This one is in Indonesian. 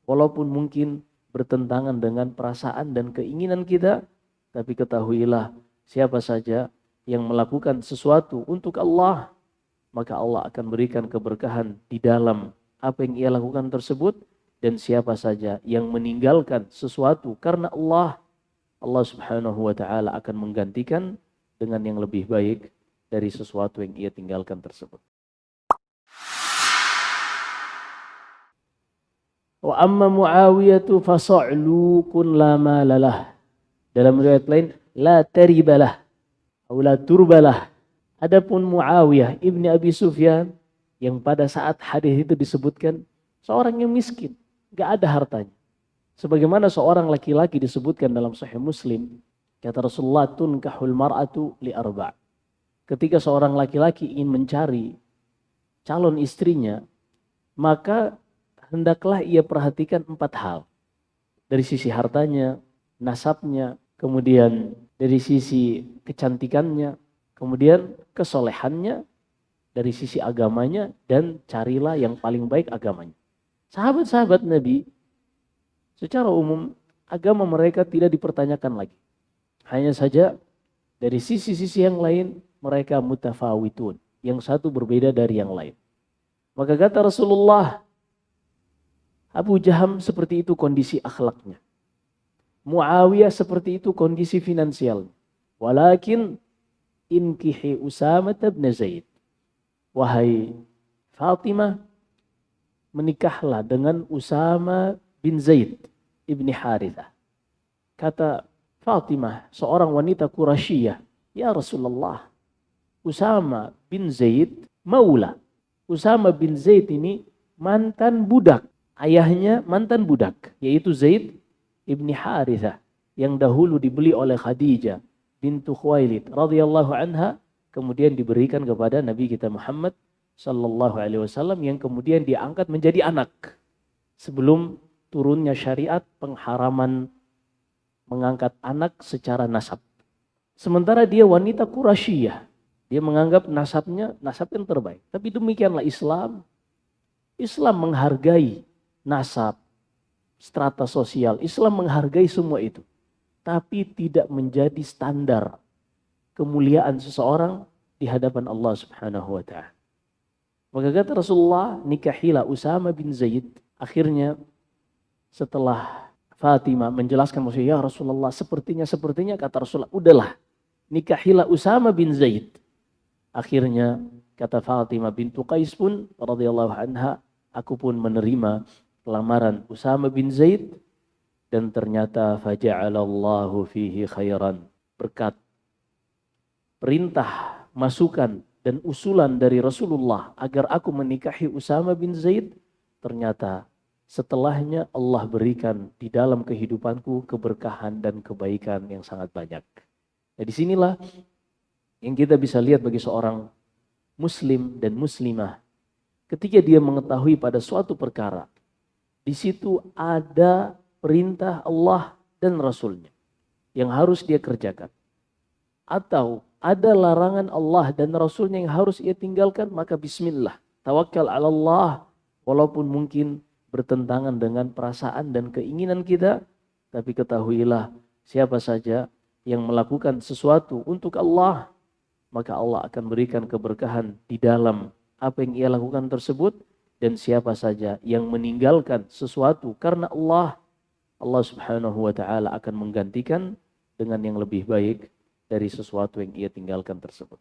Walaupun mungkin bertentangan dengan perasaan dan keinginan kita, tapi ketahuilah siapa saja yang melakukan sesuatu untuk Allah, maka Allah akan berikan keberkahan di dalam apa yang ia lakukan tersebut. Dan siapa saja yang meninggalkan sesuatu karena Allah, Allah subhanahu wa ta'ala akan menggantikan dengan yang lebih baik dari sesuatu yang ia tinggalkan tersebut. Wa amma Muawiyatu fasa'lukun la malalah. Dalam riwayat lain, la taribalah atau la turbalah. Adapun Muawiyah ibni Abi Sufyan, yang pada saat hadis itu disebutkan seorang yang miskin, gak ada hartanya. Sebagaimana seorang laki-laki disebutkan dalam Sahih Muslim, kata Rasulullah, tunkahul mar'atu li arba'. Ketika seorang laki-laki ingin mencari calon istrinya, maka hendaklah ia perhatikan 4 hal. Dari sisi hartanya, nasabnya, kemudian dari sisi kecantikannya, kemudian kesolehannya, dari sisi agamanya, dan carilah yang paling baik agamanya. Sahabat-sahabat Nabi, secara umum agama mereka tidak dipertanyakan lagi. Hanya saja dari sisi-sisi yang lain mereka mutafawitun. Yang satu berbeda dari yang lain. Maka kata Rasulullah, Abu Jaham seperti itu kondisi akhlaknya. Muawiyah seperti itu kondisi finansialnya. Walakin inkihi Usama bin Zaid. Wahai Fatimah, menikahlah dengan Usama bin Zaid ibni Harithah. Kata Fatimah, seorang wanita Quraisyiyah, ya Rasulullah, Usama bin Zaid maula. Usama bin Zaid ini mantan budak. Ayahnya mantan budak, yaitu Zaid ibni Harithah, yang dahulu dibeli oleh Khadijah bintu Khuwailid radhiyallahu anha, kemudian diberikan kepada Nabi kita Muhammad sallallahu alaihi wasallam, yang kemudian diangkat menjadi anak sebelum turunnya syariat pengharaman mengangkat anak secara nasab. Sementara dia wanita Quraisyiyah, dia menganggap nasabnya nasab yang terbaik. Tapi demikianlah Islam. Islam menghargai nasab, strata sosial. Islam menghargai semua itu, tapi tidak menjadi standar kemuliaan seseorang di hadapan Allah Subhanahu wa ta'ala. Maka kata Rasulullah, nikahilah Usama bin Zaid. Akhirnya setelah Fatimah menjelaskan, maksudnya, ya Rasulullah, sepertinya kata Rasulullah, udahlah, nikahilah Usama bin Zaid. Akhirnya kata Fatimah bintu Qais pun radhiyallahu anha, aku pun menerima lamaran Usama bin Zaid, dan ternyata faja'alallahu fihi khairan, berkat perintah, masukan dan usulan dari Rasulullah agar aku menikahi Usama bin Zaid, ternyata setelahnya Allah berikan di dalam kehidupanku keberkahan dan kebaikan yang sangat banyak. Nah, disinilah yang kita bisa lihat bagi seorang muslim dan muslimah, ketika dia mengetahui pada suatu perkara, di situ ada perintah Allah dan Rasulnya yang harus dia kerjakan, atau ada larangan Allah dan Rasulnya yang harus ia tinggalkan, maka bismillah, tawakkal ala Allah. Walaupun mungkin bertentangan dengan perasaan dan keinginan kita, tapi ketahuilah siapa saja yang melakukan sesuatu untuk Allah, maka Allah akan berikan keberkahan di dalam apa yang ia lakukan tersebut. Dan siapa saja yang meninggalkan sesuatu karena Allah, Allah subhanahu wa ta'ala akan menggantikan dengan yang lebih baik dari sesuatu yang ia tinggalkan tersebut.